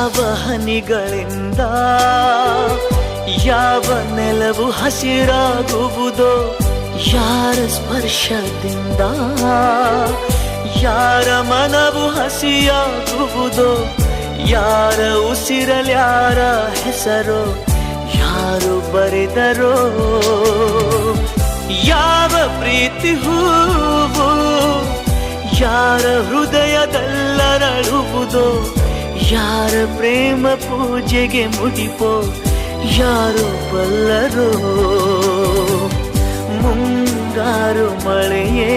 ಯಾವ ಹನಿಗಳಿಂದ ಯಾವ ನೆಲವು ಹಸಿರಾಗುವುದೋ, ಯಾರ ಸ್ಪರ್ಶದಿಂದ ಯಾರ ಮನವು ಹಸಿಯಾಗುವುದೋ, ಯಾರ ಉಸಿರಲ್ಯಾರ ಹೆಸರೋ ಯಾರು ಬರೆದರೋ, ಯಾವ ಪ್ರೀತಿ ಹೂವು ಯಾರ ಹೃದಯದಲ್ಲರಳುವುದೋ, ಯಾರ ಪ್ರೇಮ ಪೂಜೆಗೆ ಮುಡಿಪೋ ಯಾರು ಬಲ್ಲರೋ. ಮುಂಗಾರು ಮಳೆಯೇ